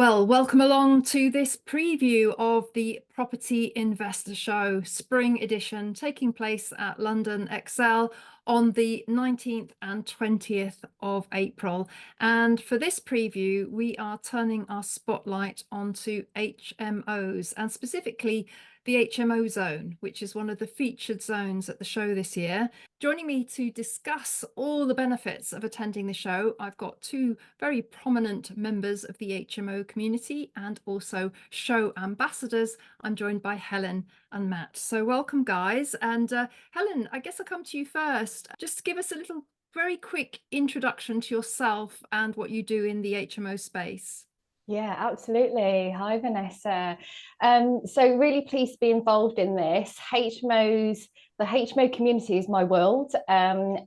Well, welcome along to this preview of the Property Investor Show Spring Edition, taking place at London Excel on the 19th and 20th of April. And for this preview, we are turning our spotlight onto HMOs, and specifically the HMO zone, which is one of the featured zones at the show this year. Joining me to discuss all the benefits of attending the show, I've got two very prominent members of the HMO community and also show ambassadors. I'm joined by Helen and Matt. So welcome, guys. And Helen, I guess I'll come to you first. Just give us a little very quick introduction to yourself and what you do in the HMO space. Yeah, absolutely. Hi, Vanessa. So really pleased to be involved in this. The HMO community is my world. And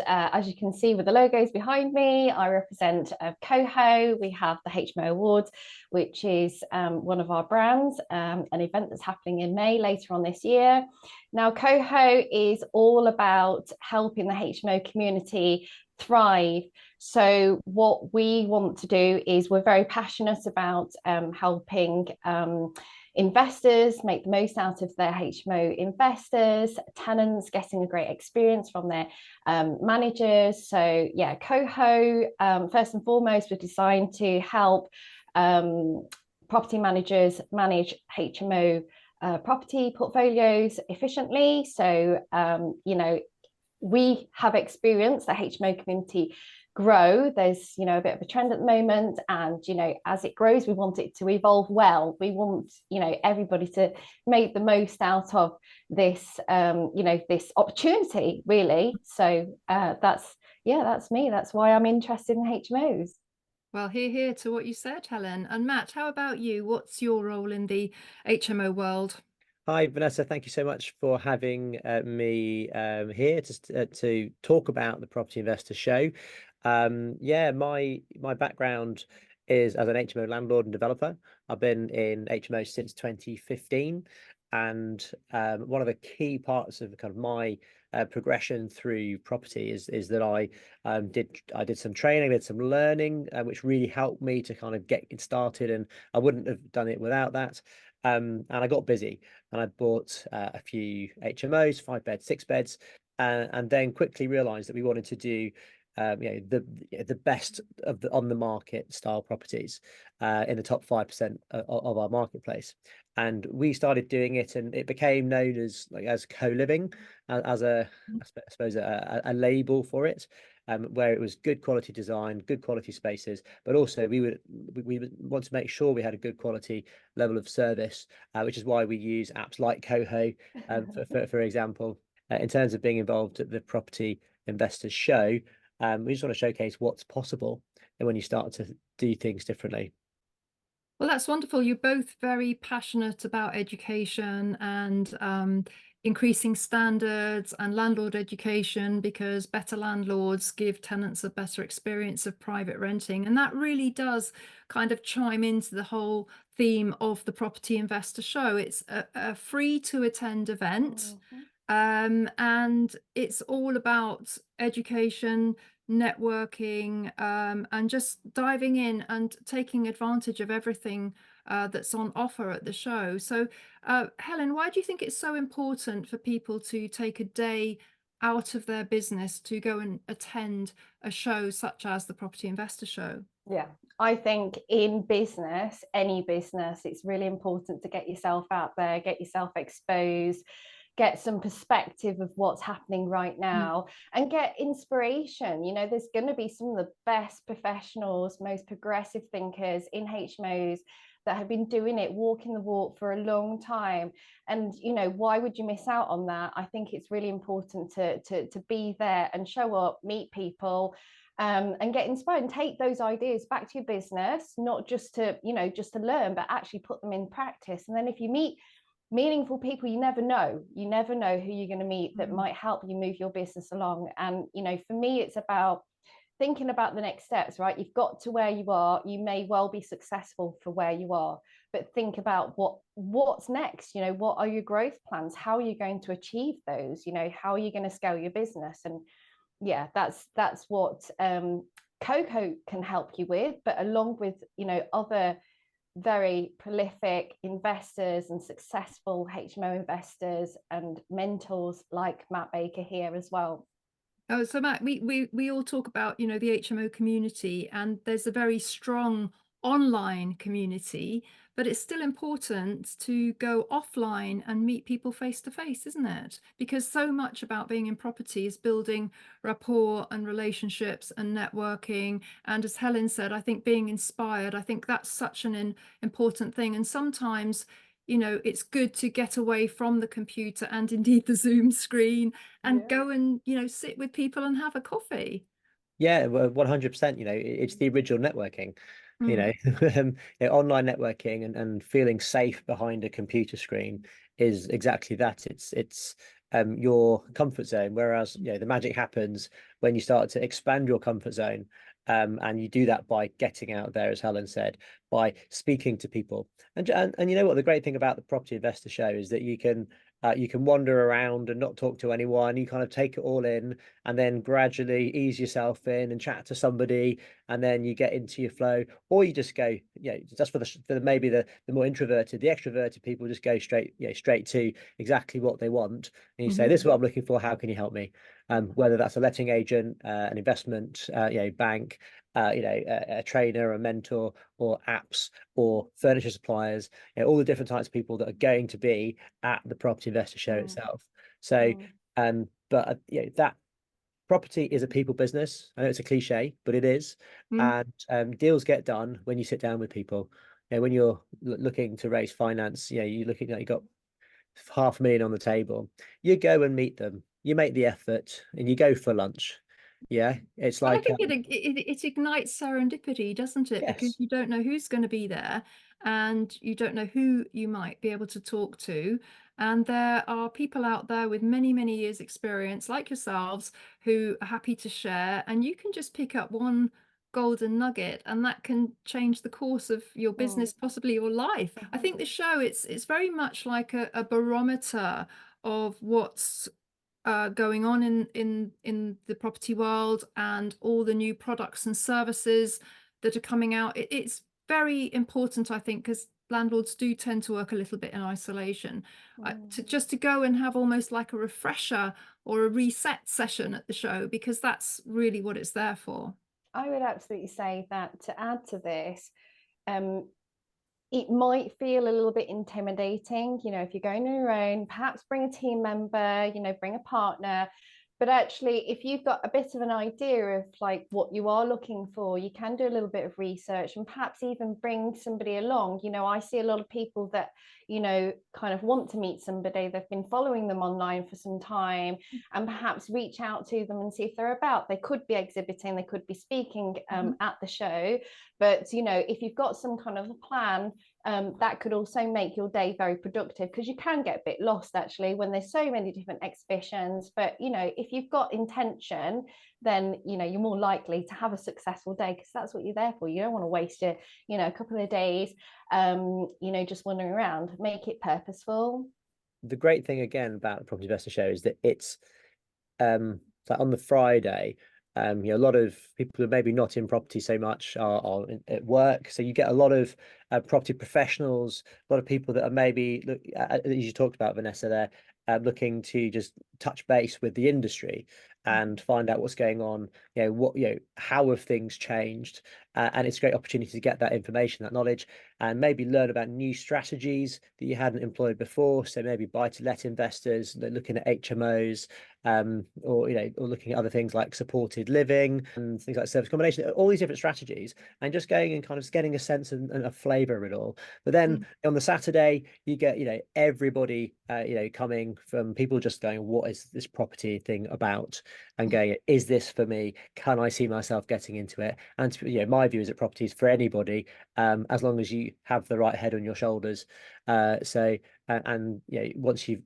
as you can see with the logos behind me, I represent CoHo. We have the HMO Awards, which is one of our brands, an event that's happening in May later on this year. Now, CoHo is all about helping the HMO community thrive. So what we want to do is we're very passionate about helping investors make the most out of their HMO investors, tenants getting a great experience from their managers. So yeah, CoHo, first and foremost, was designed to help property managers manage HMO property portfolios efficiently. So, we have experienced the HMO community grow. There's a bit of a trend at the moment, and as it grows, we want it to evolve well. We want everybody to make the most out of this this opportunity, really. So that's me. That's why I'm interested in HMOs. Well, hear to what you said, Helen. And Matt, how about you? What's your role in the HMO world? Hi, Vanessa. Thank you so much for having me here to talk about the Property Investor Show. My background is as an HMO landlord and developer. I've been in HMO since 2015, and one of the key parts of kind of my progression through property is that I did some training, did some learning, which really helped me to kind of get it started, and I wouldn't have done it without that. And I got busy, and I bought a few HMOs, 5 beds, 6 beds, and then quickly realised that we wanted to do the best of the on the market style properties in the top 5% of our marketplace. And we started doing it, and it became known as co-living, as I suppose a label for it. Where it was good quality design, good quality spaces, but also we would want to make sure we had a good quality level of service, which is why we use apps like CoHo, for example. In terms of being involved at the Property Investors Show, we just want to showcase what's possible when you start to do things differently. Well, that's wonderful. You're both very passionate about education and increasing standards and landlord education, because better landlords give tenants a better experience of private renting. And that really does kind of chime into the whole theme of the Property Investor Show. It's a free to attend event. And it's all about education, networking, and just diving in and taking advantage of everything that's on offer at the show. So, Helen, why do you think it's so important for people to take a day out of their business to go and attend a show such as the Property Investor Show? Yeah, I think in business, any business, it's really important to get yourself out there, get yourself exposed, get some perspective of what's happening right now, and get inspiration. There's going to be some of the best professionals, most progressive thinkers in HMOs that have been doing it, walking the walk for a long time. And why would you miss out on that? I think it's really important to be there and show up, meet people, and get inspired and take those ideas back to your business, not just to learn, but actually put them in practice. And then if you meet meaningful people, you never know who you're going to meet that might help you move your business along. And for me, it's about thinking about the next steps, right? You've got to where you are. You may well be successful for where you are, but think about what's next. What are your growth plans? How are you going to achieve those? How are you going to scale your business? And yeah, that's what CoHo can help you with, but along with other very prolific investors and successful HMO investors and mentors like Matt Baker here as well. Oh, so Matt, we all talk about, you know, the HMO community, and there's a very strong online community, but it's still important to go offline and meet people face to face, isn't it? Because so much about being in property is building rapport and relationships and networking. And as Helen said, I think being inspired, I think that's such an important thing. And sometimes, you know, it's good to get away from the computer and indeed the Zoom screen and go and, you know, sit with people and have a coffee. Yeah, well, 100%, you know, it's the original networking, you know, online networking and feeling safe behind a computer screen is exactly that. It's your comfort zone, whereas, you know, the magic happens when you start to expand your comfort zone. And you do that by getting out there, as Helen said, by speaking to people. And you know what, the great thing about the Property Investor Show is that you can wander around and not talk to anyone. You kind of take it all in and then gradually ease yourself in and chat to somebody, and then you get into your flow. Or you just go, you know, just for the maybe the more introverted, the extroverted people just go straight, you know, straight to exactly what they want. And you say, this is what I'm looking for. How can you help me? Whether that's a letting agent, an investment, you know, bank, you know, a trainer, a mentor, or apps, or furniture suppliers, you know, all the different types of people that are going to be at the Property Investor Show itself. So, but you know, that property is a people business. I know it's a cliche, but it is. And deals get done when you sit down with people. You know, when you're looking to raise finance, you know, you're looking at, you got 500,000 on the table. You go and meet them. You make the effort, and you go for lunch. Yeah, it's But I like think it ignites serendipity, doesn't it? Because yes, you don't know who's going to be there, and you don't know who you might be able to talk to. And there are people out there with many, many years experience, like yourselves, who are happy to share. And you can just pick up one golden nugget, and that can change the course of your business, possibly your life. I think the show, it's very much like a barometer of what's going on in the property world and all the new products and services that are coming out. It's very important, I think, because landlords do tend to work a little bit in isolation, to go and have almost like a refresher or a reset session at the show, because that's really what it's there for. I would absolutely say that to add to this, it might feel a little bit intimidating, you know, if you're going on your own, perhaps bring a team member, you know, bring a partner. But actually, if you've got a bit of an idea of like what you are looking for, you can do a little bit of research and perhaps even bring somebody along. You know, I see a lot of people that, you know, kind of want to meet somebody. They've been following them online for some time, and perhaps reach out to them and see if they're about. They could be exhibiting, they could be speaking at the show. But, you know, if you've got some kind of a plan, that could also make your day very productive, because you can get a bit lost actually when there's so many different exhibitions. But, you know, if you've got intention, then, you know, you're more likely to have a successful day, because that's what you're there for. You don't want to waste your, you know, a couple of days, you know, just wandering around. Make it purposeful. the great thing again about the Property Investor Show is that it's like on the Friday, you know, a lot of people who are maybe not in property so much are at work. So you get a lot of property professionals, a lot of people that are maybe, look, as you talked about, Vanessa, there, looking to just touch base with the industry and find out what's going on, you know, what, you know, how have things changed, and it's a great opportunity to get that information, that knowledge, and maybe learn about new strategies that you hadn't employed before. So maybe buy to let investors, looking at HMOs, or, you know, or looking at other things like supported living and things like service accommodation, all these different strategies, and just going and kind of getting a sense and a flavour of it all. But then on the Saturday, you get, you know, everybody, you know, coming from people just going, what is this property thing about? And going, is this for me? Can I see myself getting into it? And, you know, my view is that property is for anybody, as long as you have the right head on your shoulders. And you know, once you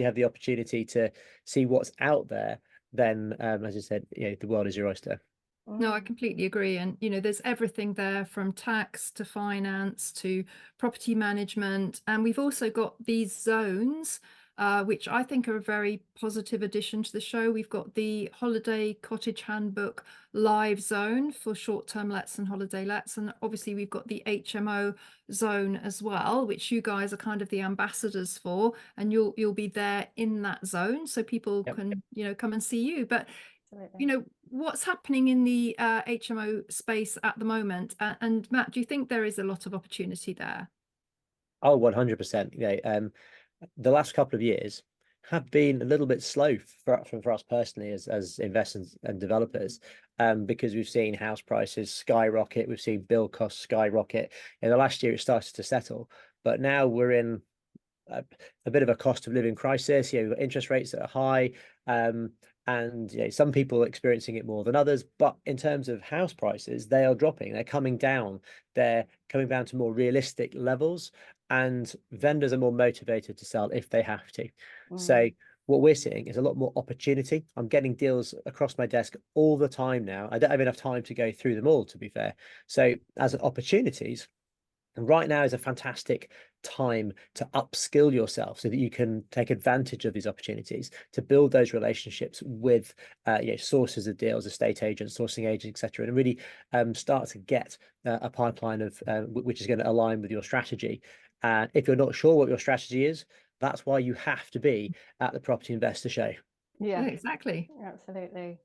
have the opportunity to see what's out there, then as I said, you know, the world is your oyster. No, I completely agree. And, you know, there's everything there from tax to finance to property management. And we've also got these zones which I think are a very positive addition to the show. We've got the Holiday Cottage Handbook live zone for short-term lets and holiday lets, and obviously we've got the HMO zone as well, which you guys are kind of the ambassadors for, and you'll be there in that zone so people Yep. can, you know, come and see you. But Absolutely. you know, what's happening in the HMO space at the moment? And Matt, do you think there is a lot of opportunity there? Oh, 100%. You know, the last couple of years have been a little bit slow for us personally as investors and developers, because we've seen house prices skyrocket, we've seen build costs skyrocket. In the last year, it started to settle, but now we're in a bit of a cost of living crisis. You know, we've got interest rates that are high, and you know, some people are experiencing it more than others. But in terms of house prices, they are dropping. They're coming down. They're coming down to more realistic levels, and vendors are more motivated to sell if they have to. So what we're seeing is a lot more opportunity. I'm getting deals across my desk all the time now. I don't have enough time to go through them all, to be fair. So as opportunities, and right now is a fantastic time to upskill yourself so that you can take advantage of these opportunities to build those relationships with you know, sources of deals, estate agents, sourcing agents, etc., and really start to get a pipeline of which is going to align with your strategy. And if you're not sure what your strategy is, that's why you have to be at the Property Investor Show. Yeah, exactly. absolutely.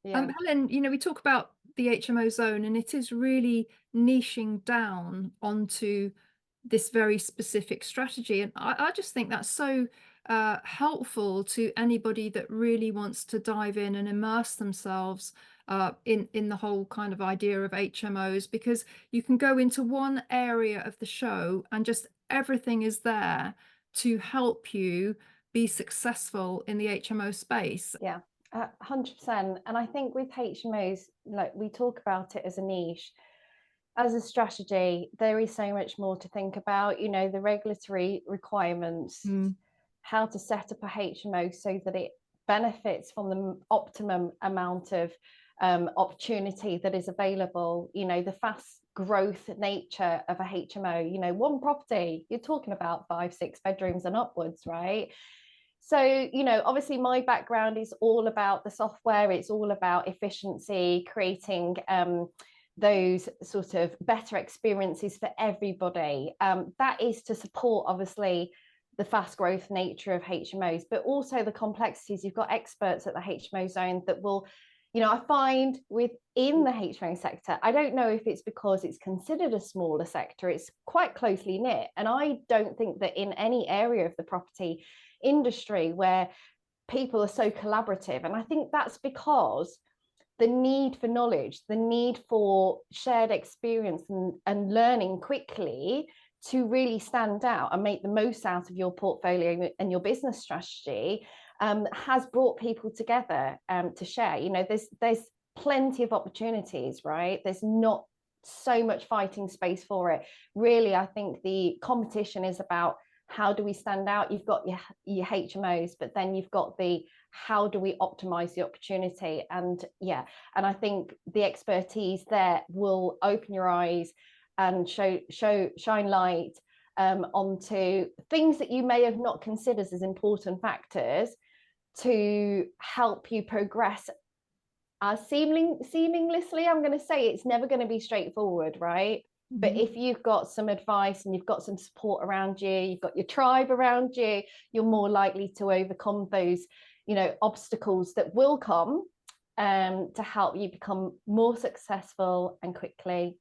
Yeah. Helen, you know, we talk about the HMO zone, and it is really niching down onto this very specific strategy. And I just think that's so helpful to anybody that really wants to dive in and immerse themselves in the whole kind of idea of HMOs, because you can go into one area of the show and just everything is there to help you be successful in the HMO space. Yeah, 100%. And I think with HMOs, like we talk about it as a niche, as a strategy, there is so much more to think about, you know, the regulatory requirements, how to set up a HMO so that it benefits from the optimum amount of opportunity that is available, you know, the fast growth nature of a HMO, you know, one property, you're talking about 5, 6 bedrooms and upwards, right? So, you know, obviously my background is all about the software. It's all about efficiency, creating those sort of better experiences for everybody. That is to support, obviously, the fast growth nature of HMOs, but also the complexities. You've got experts at the HMO zone that will, you know, I find within the HMO sector, I don't know if it's because it's considered a smaller sector, it's quite closely knit. And I don't think that in any area of the property industry where people are so collaborative, and I think that's because the need for knowledge, the need for shared experience and learning quickly to really stand out and make the most out of your portfolio and your business strategy has brought people together to share. You know, there's plenty of opportunities, right? There's not so much fighting space for it. Really, I think the competition is about how do we stand out. You've got your HMOs, but then you've got the how do we optimize the opportunity. And yeah, and I think the expertise there will open your eyes and shine light onto things that you may have not considered as important factors to help you progress seamlessly. I'm going to say it's never going to be straightforward, right? But if you've got some advice and you've got some support around you, you've got your tribe around you, you're more likely to overcome those, you know, obstacles that will come to help you become more successful and quickly.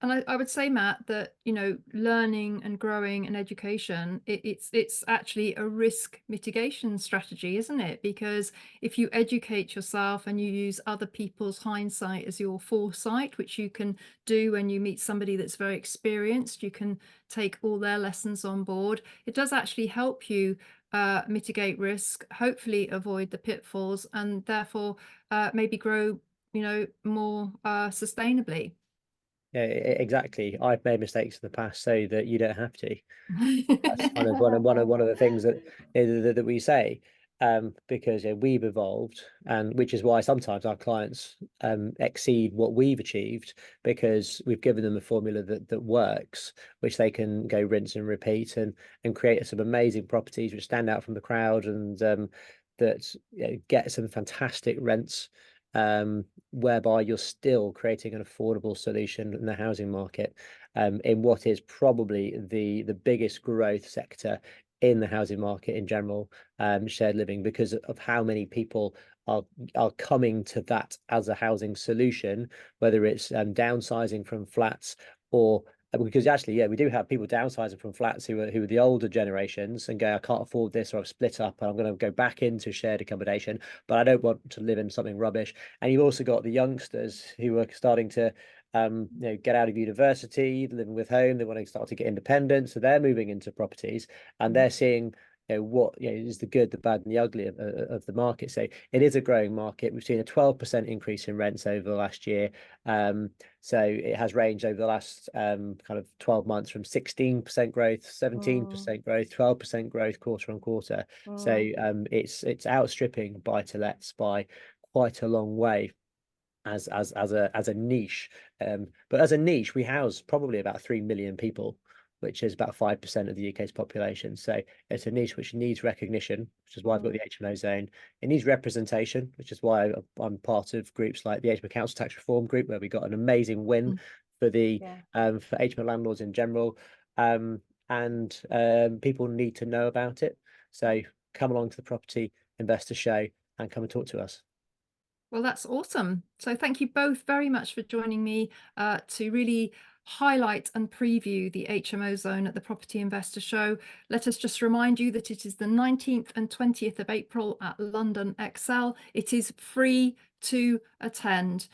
And I would say, Matt, that, you know, learning and growing and education, it's actually a risk mitigation strategy, isn't it? Because if you educate yourself and you use other people's hindsight as your foresight, which you can do when you meet somebody that's very experienced, you can take all their lessons on board. It does actually help you mitigate risk, hopefully avoid the pitfalls, and therefore maybe grow, you know, more sustainably. Yeah, exactly. I've made mistakes in the past so that you don't have to. That's kind of one of the things that we say. because we've evolved, and which is why sometimes our clients exceed what we've achieved, because we've given them a formula that works, which they can go rinse and repeat and create some amazing properties which stand out from the crowd, and that get some fantastic rents, whereby you're still creating an affordable solution in the housing market, in what is probably the biggest growth sector in the housing market in general, shared living, because of how many people are coming to that as a housing solution, whether it's downsizing from flats, or because actually, we do have people downsizing from flats who are the older generations and go, I can't afford this, or I've split up and I'm going to go back into shared accommodation, but I don't want to live in something rubbish. And you've also got the youngsters who are starting to get out of university, living with home, they want to start to get independent, so they're moving into properties, and they're seeing what is the good, the bad, and the ugly of the market. So it is a growing market. We've seen a 12% increase in rents over the last year. So it has ranged over the last kind of 12 months from 16% growth, 17% growth, 12% growth quarter on quarter. So it's outstripping buy-to-lets by quite a long way as a niche. But as a niche, we house probably about 3 million people, which is about 5% of the UK's population. So it's a niche which needs recognition, which is why I've got the HMO zone. It needs representation, which is why I'm part of groups like the HMO Council Tax Reform Group, where we got an amazing win for the for HMO landlords in general. And people need to know about it. So come along to the Property Investor Show and come and talk to us. Well, that's awesome. So thank you both very much for joining me to really highlight and preview the HMO zone at the Property Investor Show. Let us just remind you that it is the 19th and 20th of April at London Excel. It is free to attend.